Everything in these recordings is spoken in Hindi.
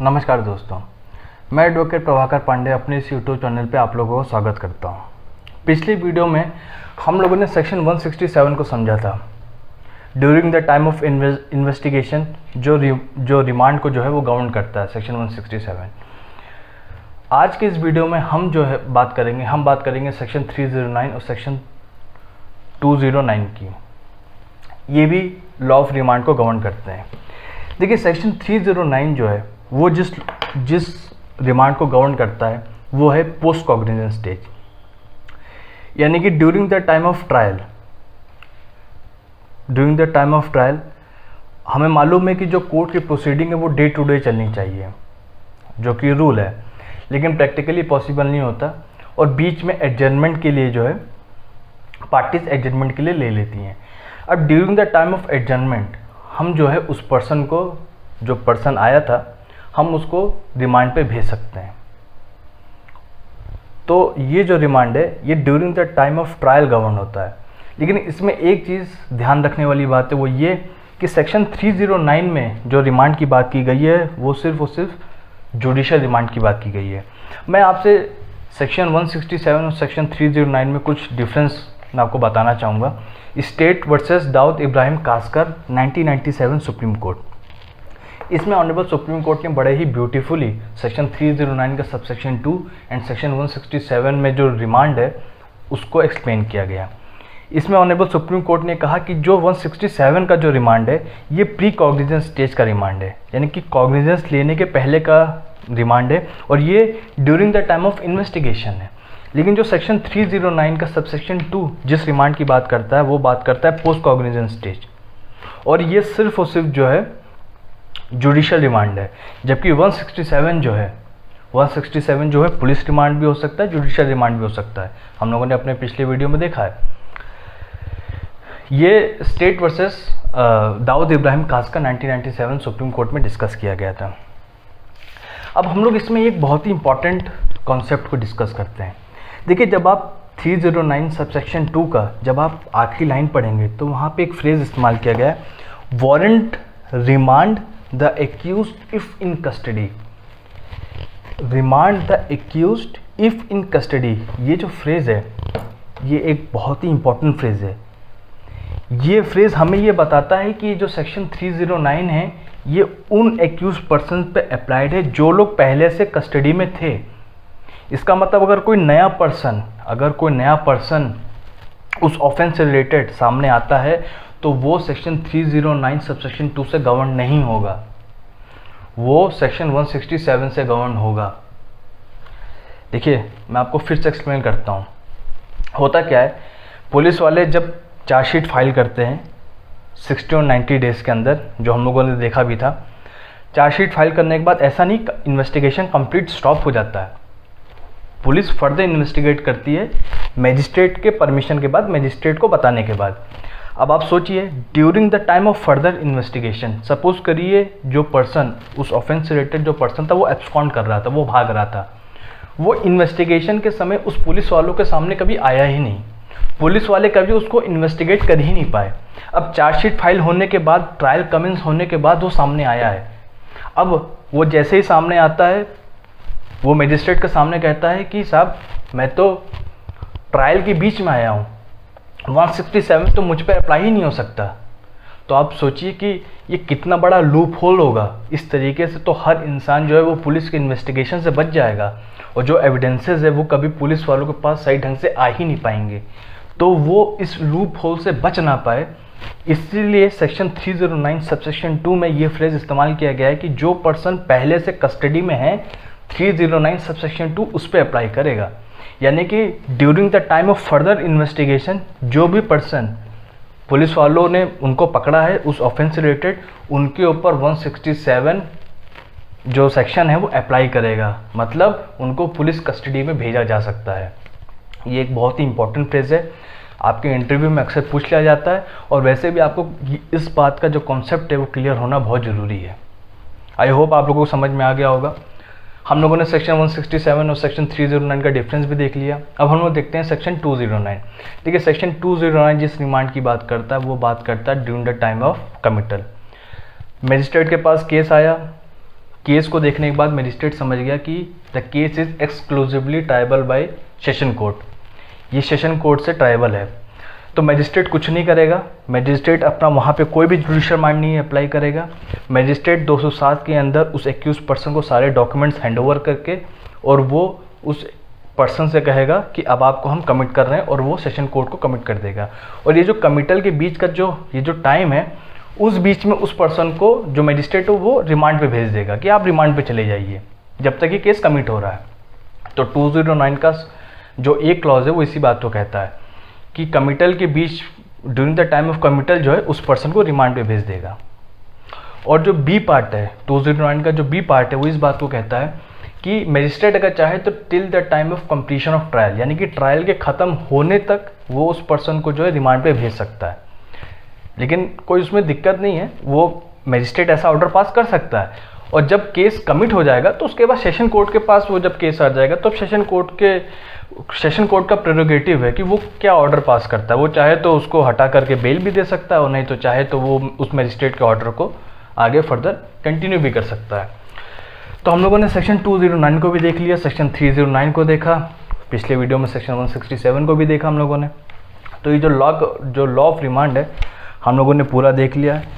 नमस्कार दोस्तों, मैं एडवोकेट प्रभाकर पांडे अपने इस यूट्यूब चैनल पे आप लोगों को स्वागत करता हूँ। पिछली वीडियो में हम लोगों ने सेक्शन 167 को समझा था। During the time of investigation जो रिमांड को जो है वो गवर्न करता है, सेक्शन 167। आज के इस वीडियो में हम जो है बात करेंगे सेक्शन 309 और सेक्शन 209 की। ये भी लॉ ऑफ रिमांड को गवर्न करते हैं। देखिए, सेक्शन 309 जो है वो जिस रिमांड को गवर्न करता है वो है पोस्ट कॉग्निजेंस स्टेज, यानी कि during the time of trial हमें मालूम है कि जो कोर्ट की प्रोसीडिंग है वो डे टू डे चलनी चाहिए, जो कि रूल है, लेकिन प्रैक्टिकली पॉसिबल नहीं होता और बीच में एडजर्नमेंट के लिए जो है पार्टीज एडजर्नमेंट के लिए ले लेती हैं। अब during the time of adjournment हम जो है उस पर्सन को, जो पर्सन आया था, हम उसको रिमांड पे भेज सकते हैं। तो ये जो रिमांड है ये during the time of trial govern होता है। लेकिन इसमें एक चीज़ ध्यान रखने वाली बात है, वो ये कि सेक्शन 309 में जो रिमांड की बात की गई है वो सिर्फ और सिर्फ जुडिशियल रिमांड की बात की गई है। मैं आपसे सेक्शन 167 और सेक्शन 309 में कुछ डिफरेंस मैं आपको बताना चाहूँगा। State versus Dawood Ibrahim Kaskar 1997 supreme court, इसमें ऑनरेबल सुप्रीम कोर्ट ने बड़े ही ब्यूटीफुली सेक्शन 309 का सबसेक्शन 2 एंड सेक्शन 167 में जो रिमांड है उसको एक्सप्लेन किया गया। इसमें ऑनरेबल सुप्रीम कोर्ट ने कहा कि जो 167 का जो रिमांड है ये प्री कॉग्निजेंस स्टेज का रिमांड है, यानी कि कॉग्निजेंस लेने के पहले का रिमांड है और ये during the time of investigation है। लेकिन जो सेक्शन 309 का सबसेक्शन 2 जिस रिमांड की बात करता है वो बात करता है पोस्ट कॉग्निजेंस स्टेज, और ये सिर्फ और सिर्फ जो है जुडिशियल रिमांड है। जबकि 167 जो है पुलिस रिमांड भी हो सकता है, जुडिशियल रिमांड भी हो सकता है। हम लोगों ने अपने पिछले वीडियो में देखा है। ये state versus Dawood Ibrahim Kaskar 1997 supreme court में डिस्कस किया गया था। अब हम लोग इसमें एक बहुत ही इंपॉर्टेंट कॉन्सेप्ट को डिस्कस करते हैं। देखिए, जब आप 309 सबसेक्शन 2 का जब आप आखिरी लाइन पढ़ेंगे तो वहाँ पे एक फ्रेज इस्तेमाल किया गया है, warrant remand the accused if in custody. Remand the accused if in custody, ये जो फ्रेज है ये एक बहुत ही इंपॉर्टेंट फ्रेज है। ये फ्रेज हमें ये बताता है कि जो सेक्शन 309 है ये उन एक्यूज पर्सन पे अप्लाइड है जो लोग पहले से कस्टडी में थे। इसका मतलब अगर कोई नया पर्सन उस ऑफेंस से रिलेटेड सामने आता है तो वो सेक्शन 309 सबसेक्शन 2 से गवर्न नहीं होगा, वो सेक्शन 167 से गवर्न होगा। देखिए, मैं आपको फिर से एक्सप्लेन करता हूँ। होता क्या है, पुलिस वाले जब चार्जशीट फाइल करते हैं 60 और 90 डेज़ के अंदर, जो हम लोगों ने देखा भी था, चार्जशीट फाइल करने के बाद ऐसा नहीं इन्वेस्टिगेशन कंप्लीट स्टॉप हो जाता है। पुलिस फर्दर इन्वेस्टिगेट करती है मजिस्ट्रेट के परमिशन के बाद, मजिस्ट्रेट को बताने के बाद। अब आप सोचिए, during the time of further investigation, suppose करिए जो पर्सन उस ऑफेंस से रिलेटेड जो पर्सन था वो एब्सकॉन्ड कर रहा था, वो भाग रहा था, वो इन्वेस्टिगेशन के समय उस पुलिस वालों के सामने कभी आया ही नहीं, पुलिस वाले कभी उसको इन्वेस्टिगेट कर ही नहीं पाए। अब चार्जशीट फाइल होने के बाद, ट्रायल कमेंस होने के बाद वो सामने आया है। अब वो जैसे ही सामने आता है वो मजिस्ट्रेट के सामने कहता है कि साहब मैं तो ट्रायल के बीच में आया हूँ, 167 तो मुझ पर अप्लाई ही नहीं हो सकता। तो आप सोचिए कि ये कितना बड़ा लूप होल होगा। इस तरीके से तो हर इंसान जो है वो पुलिस के इन्वेस्टिगेशन से बच जाएगा और जो एविडेंसेस है वो कभी पुलिस वालों के पास सही ढंग से आ ही नहीं पाएंगे। तो वो इस लूप होल से बच ना पाए, इसलिए सेक्शन 309 सबसेक्शन 2 में ये फ्रेज इस्तेमाल किया गया है कि जो पर्सन पहले से कस्टडी में है 309 सबसेक्शन 2 उस पर अप्लाई करेगा। यानी कि during the time of further investigation जो भी पर्सन पुलिस वालों ने उनको पकड़ा है उस ऑफेंस से रिलेटेड, उनके ऊपर 167 जो सेक्शन है वो अप्लाई करेगा, मतलब उनको पुलिस कस्टडी में भेजा जा सकता है। ये एक बहुत ही इंपॉर्टेंट फ्रेज है, आपके इंटरव्यू में अक्सर पूछ लिया जाता है और वैसे भी आपको इस बात का जो कॉन्सेप्ट है वो क्लियर होना बहुत ज़रूरी है। आई होप आप लोगों को समझ में आ गया होगा। हम लोगों ने सेक्शन 167 और सेक्शन 309 का डिफरेंस भी देख लिया। अब हम लोग देखते हैं सेक्शन 209। देखिए, सेक्शन 209 जिस रिमांड की बात करता है वो बात करता है during the time of committal. Magistrate के पास केस आया केस को देखने के बाद मजिस्ट्रेट समझ गया कि the case is exclusively tribal bye session court, ये सेशन कोर्ट से ट्राइबल है, तो मजिस्ट्रेट कुछ नहीं करेगा। मजिस्ट्रेट अपना वहाँ पे कोई भी जुडिशियल माइंड नहीं अप्लाई करेगा। मजिस्ट्रेट 207 के अंदर उस एक्यूज पर्सन को सारे डॉक्यूमेंट्स हैंडओवर करके और वो उस पर्सन से कहेगा कि अब आपको हम कमिट कर रहे हैं, और वो सेशन कोर्ट को कमिट कर देगा। और ये जो कमिटल के बीच का ये जो टाइम है, उस बीच में उस पर्सन को जो मजिस्ट्रेट हो वो रिमांड पे भेज देगा कि आप रिमांड पे चले जाइए जब तक ये केस कमिट हो रहा है। तो 209 का जो एक क्लॉज है वो इसी बात को कहता है कि कमिटल के बीच during the time of committal जो है उस पर्सन को रिमांड पे भेज देगा। और जो बी पार्ट है 209 का, जो बी पार्ट है वो इस बात को कहता है कि मजिस्ट्रेट अगर चाहे तो till the time of completion of trial, यानी कि ट्रायल के ख़त्म होने तक वो उस पर्सन को जो है रिमांड पे भेज सकता है। लेकिन कोई उसमें दिक्कत नहीं है, वो मजिस्ट्रेट ऐसा ऑर्डर पास कर सकता है। और जब केस कमिट हो जाएगा तो उसके बाद सेशन कोर्ट के पास वो जब केस आ जाएगा तो सेशन कोर्ट का प्रेरोगेटिव है कि वो क्या ऑर्डर पास करता है। वो चाहे तो उसको हटा करके बेल भी दे सकता है, और नहीं तो चाहे तो वो उस मजिस्ट्रेट के ऑर्डर को आगे फर्दर कंटिन्यू भी कर सकता है। तो हम लोगों ने सेक्शन 209 को भी देख लिया, सेक्शन 309 को देखा, पिछले वीडियो में सेक्शन 167 को भी देखा हम लोगों ने। तो ये जो लॉ ऑफ रिमांड है हम लोगों ने पूरा देख लिया है,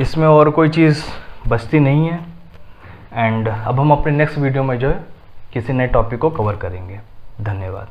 इसमें और कोई चीज़ बचती नहीं है। एंड अब हम अपने नेक्स्ट वीडियो में जो है किसी नए टॉपिक को कवर करेंगे। धन्यवाद।